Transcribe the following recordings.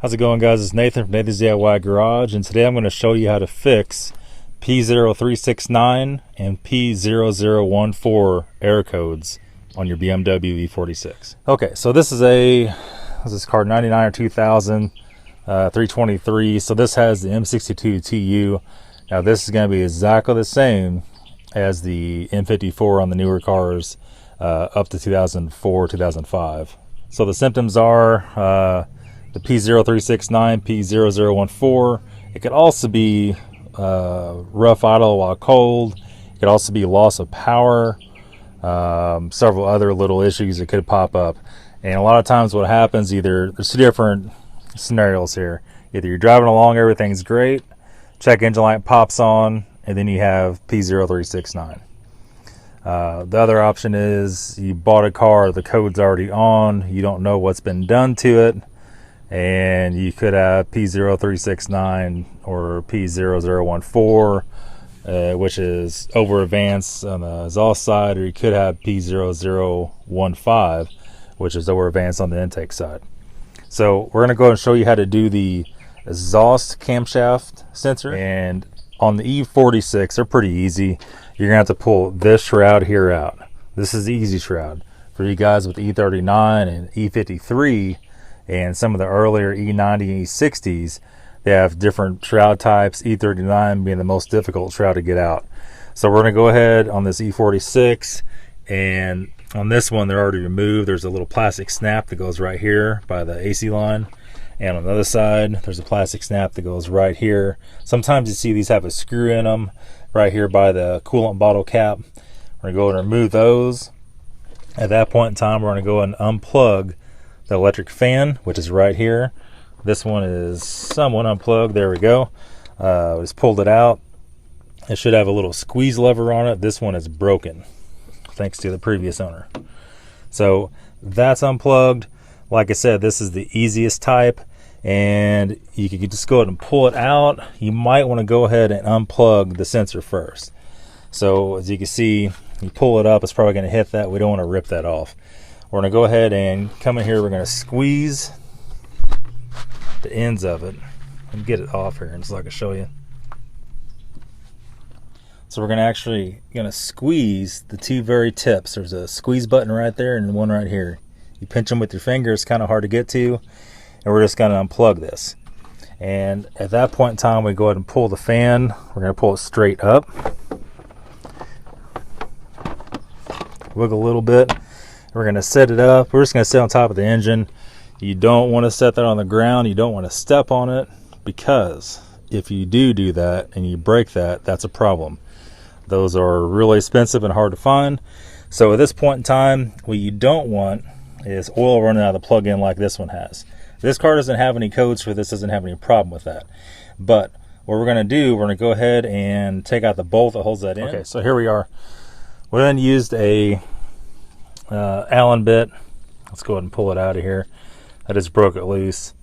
How's it going, guys? It's Nathan from Nathan's DIY Garage, and today I'm going to show you how to fix p0369 and p0014 error codes on your BMW E46. Okay, so this is car 99 or 2000, 323. So this has the M52TU. Now this is going to be exactly the same as the M54 on the newer cars up to 2004, 2005. So the symptoms are the p0369, p0014. It could also be rough idle while cold. It could also be loss of power. Several other little issues that could pop up. And a lot of times what happens, there's two different scenarios here. Either you're driving along, everything's great, check engine light pops on, and then you have p0369. The other option is you bought a car, the code's already on, you don't know what's been done to it, and you could have p0369 or p0014, which is over advanced on the exhaust side, or you could have p0015, which is over advanced on the intake side. So we're going to go and show you how to do the exhaust camshaft sensor. And on the E46, they're pretty easy. You're going to have to pull this shroud here out. This is the easy shroud. For you guys with E39 and E53 and some of the earlier E90 and E60s, they have different shroud types, E39 being the most difficult shroud to get out. So we're going to go ahead on this E46, and on this one they're already removed. There's a little plastic snap that goes right here by the AC line, and on the other side there's a plastic snap that goes right here. Sometimes you see these have a screw in them right here by the coolant bottle cap. We're going to go and remove those. At that point in time, we're going to go and unplug the electric fan, which is right here. This one is somewhat unplugged. There we go. Just pulled it out. It should have a little squeeze lever on it. This one is broken, thanks to the previous owner. So that's unplugged. Like I said, this is the easiest type, and you can just go ahead and pull it out. You might want to go ahead and unplug the sensor first. So as you can see, you pull it up, it's probably going to hit that. We don't want to rip that off. We're going to go ahead and come in here. We're going to squeeze the ends of it and get it off here, and so I can show you. So we're going to squeeze the two very tips. There's a squeeze button right there and one right here. You pinch them with your finger. It's kind of hard to get to, and we're just going to unplug this. And at that point in time, we go ahead and pull the fan. We're going to pull it straight up, wiggle a little bit. We're going to set it up. We're just going to sit on top of the engine. You don't want to set that on the ground. You don't want to step on it, because if you do that and you break that, that's a problem. Those are really expensive and hard to find. So at this point in time, what you don't want is oil running out of the plug-in like this one has. This car doesn't have any codes for this, doesn't have any problem with that. But what we're going to do, we're going to go ahead and take out the bolt that holds that in. Okay, so here we are. We then used a Allen bit. Let's go ahead and pull it out of here. I just broke it loose.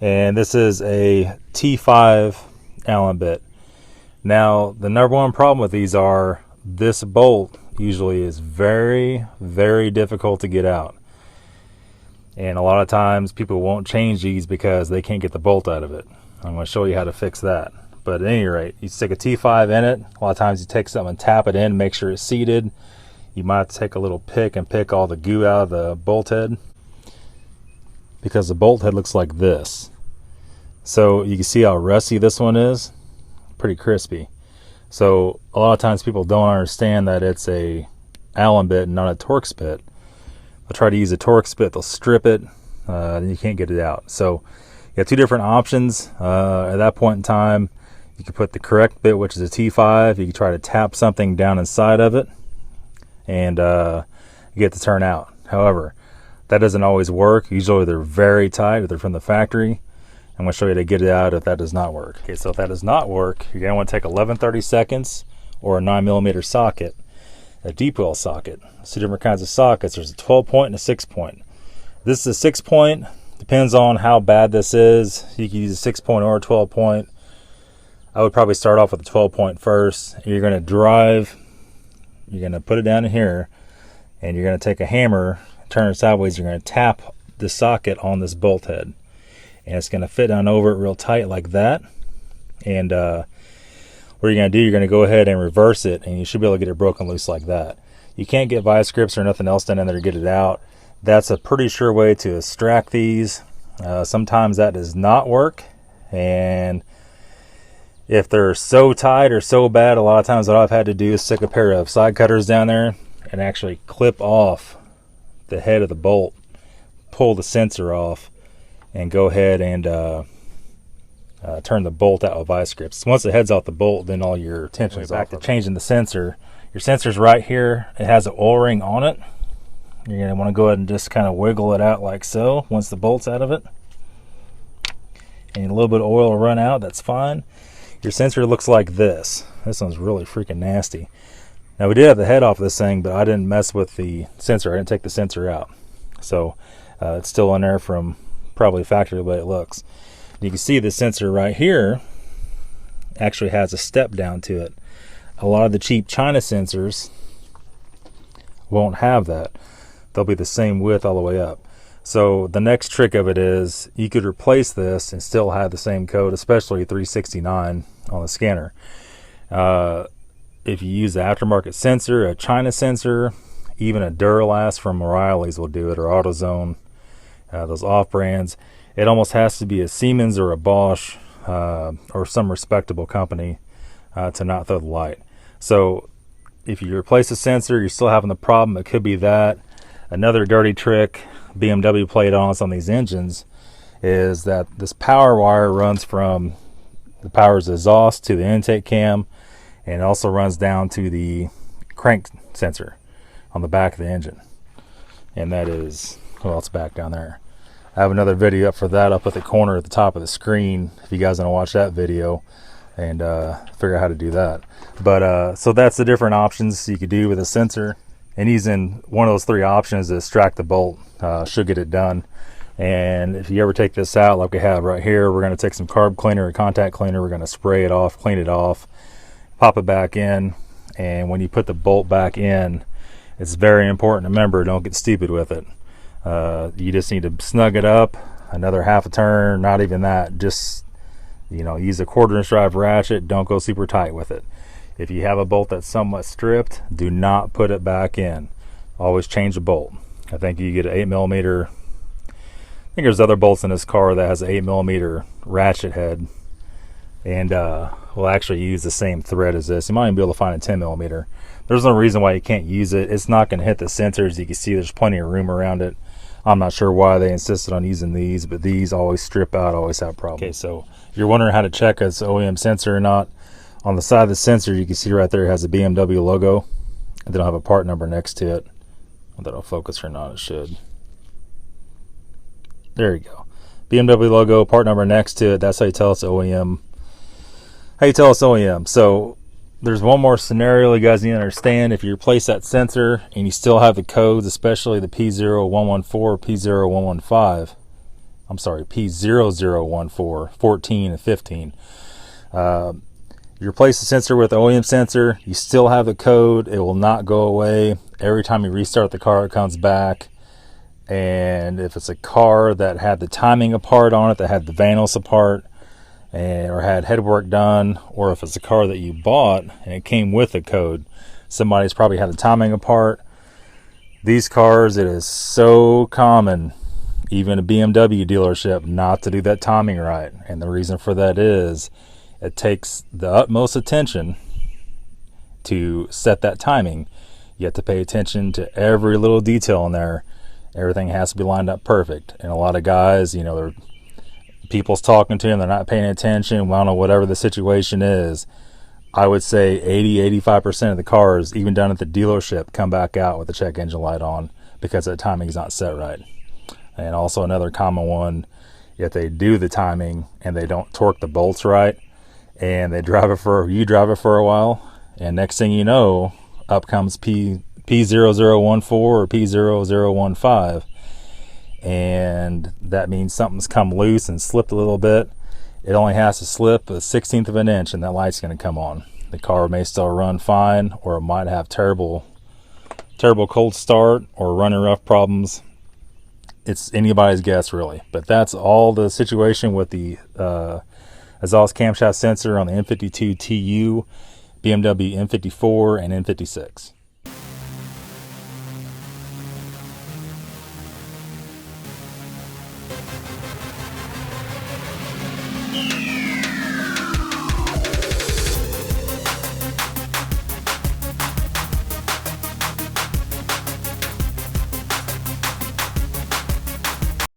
And this is a T5 Allen bit. Now, the number one problem with these are this bolt usually is very, very difficult to get out. And a lot of times people won't change these because they can't get the bolt out of it. I'm going to show you how to fix that. But at any rate, you stick a T5 in it. A lot of times you take something and tap it in, make sure it's seated. You might have to take a little pick and pick all the goo out of the bolt head, because the bolt head looks like this. So you can see how rusty this one is. Pretty crispy. So a lot of times people don't understand that it's a Allen bit and not a Torx bit. They'll try to use a Torx bit, they'll strip it, and you can't get it out. So you have two different options. At that point in time, you can put the correct bit, which is a T5. You can try to tap something down inside of it and get it to turn out. However, that doesn't always work. Usually they're very tight if they're from the factory. I'm going to show you how to get it out if that does not work. Okay, so if that does not work, you're going to want to take 11/32 or a 9mm socket, a deep well socket. There's two different kinds of sockets. There's a 12-point and a 6-point. This is a 6-point. Depends on how bad this is. You can use a 6-point or a 12-point. I would probably start off with a 12-point first. You're going to drive. You're going to put it down in here, and you're going to take a hammer, turn it sideways. You're going to tap the socket on this bolt head. and it's going to fit down over it real tight like that. And what you're going to do, you're going to go ahead and reverse it, and you should be able to get it broken loose like that. You can't get vice grips or nothing else done in there to get it out. That's a pretty sure way to extract these. Sometimes that does not work, and if they're so tight or so bad, a lot of times what I've had to do is stick a pair of side cutters down there and actually clip off the head of the bolt, pull the sensor off, and go ahead and turn the bolt out with vice grips. Once the head's off the bolt, then all your tension is back to changing the sensor. Your sensor's right here. It has an oil ring on it. You're going to want to go ahead and just kind of wiggle it out like so once the bolt's out of it. And a little bit of oil will run out, that's fine. Your sensor looks like this. This one's really freaking nasty. Now we did have the head off this thing, but I didn't mess with the sensor. I didn't take the sensor out. So it's still in there from probably factory the way it looks. You can see the sensor right here actually has a step down to it. A lot of the cheap China sensors won't have that. They'll be the same width all the way up. So the next trick of it is you could replace this and still have the same code, especially 369 on the scanner. If you use the aftermarket sensor, a China sensor, even a Duralast from O'Reilly's will do it, or AutoZone, those off brands. It almost has to be a Siemens or a Bosch or some respectable company to not throw the light. So if you replace a sensor, you're still having the problem. It could be that. Another dirty trick BMW played on us on these engines is that this power wire runs from the power's exhaust to the intake cam, and it also runs down to the crank sensor on the back of the engine. And that is, well, it's back down there. I have another video up for that up at the corner at the top of the screen if you guys want to watch that video and figure out how to do that. But so that's the different options you could do with a sensor, and using one of those three options to extract the bolt should get it done. And if you ever take this out like we have right here, we're going to take some carb cleaner or contact cleaner, we're going to spray it off, clean it off, pop it back in, and when you put the bolt back in, it's very important to remember, don't get stupid with it. You just need to snug it up another half a turn, not even that, just, you know, use a 1/4 inch drive ratchet, don't go super tight with it. If you have a bolt that's somewhat stripped, do not put it back in. Always change the bolt. I think you get an 8mm, I think there's other bolts in this car that has an 8mm ratchet head, and will actually use the same thread as this. You might even be able to find a 10mm. There's no reason why you can't use it. It's not going to hit the sensors. You can see there's plenty of room around it. I'm not sure why they insisted on using these, but these always strip out, always have problems. Okay, so if you're wondering how to check it's OEM sensor or not, on the side of the sensor you can see right there it has a BMW logo, and then I'll have a part number next to it. Whether it'll focus or not, it should. There you go. BMW logo, part number next to it. That's how you tell it's OEM. How you tell it's OEM. So there's one more scenario you guys need to understand. If you replace that sensor and you still have the codes, especially the p0114 or p0115, I'm sorry, p0014, 14 and 15. You replace the sensor with the OEM sensor, you still have the code, it will not go away. Every time you restart the car, it comes back. And if it's a car that had the timing apart on it, that had the vanos apart, or had headwork done, or if it's a car that you bought and it came with a code, somebody's probably had the timing apart. These cars, it is so common, even a BMW dealership, not to do that timing right. And the reason for that is it takes the utmost attention to set that timing. You have to pay attention to every little detail in there. Everything has to be lined up perfect. And a lot of guys, you know, they're people's talking to them, they're not paying attention. Well, I don't know, whatever the situation is, I would say 80-85% of the cars, even down at the dealership, come back out with the check engine light on because that timing is not set right. And also another common one, if they do the timing and they don't torque the bolts right, and they drive it for a while, and next thing you know, up comes p0014 or p0015, and that means something's come loose and slipped a little bit. It only has to slip 1/16 of an inch and that light's going to come on. The car may still run fine, or it might have terrible cold start or running rough problems. it's anybody's guess really. But that's all the situation with the exhaust camshaft sensor on the M52TU, BMW M54, and M56.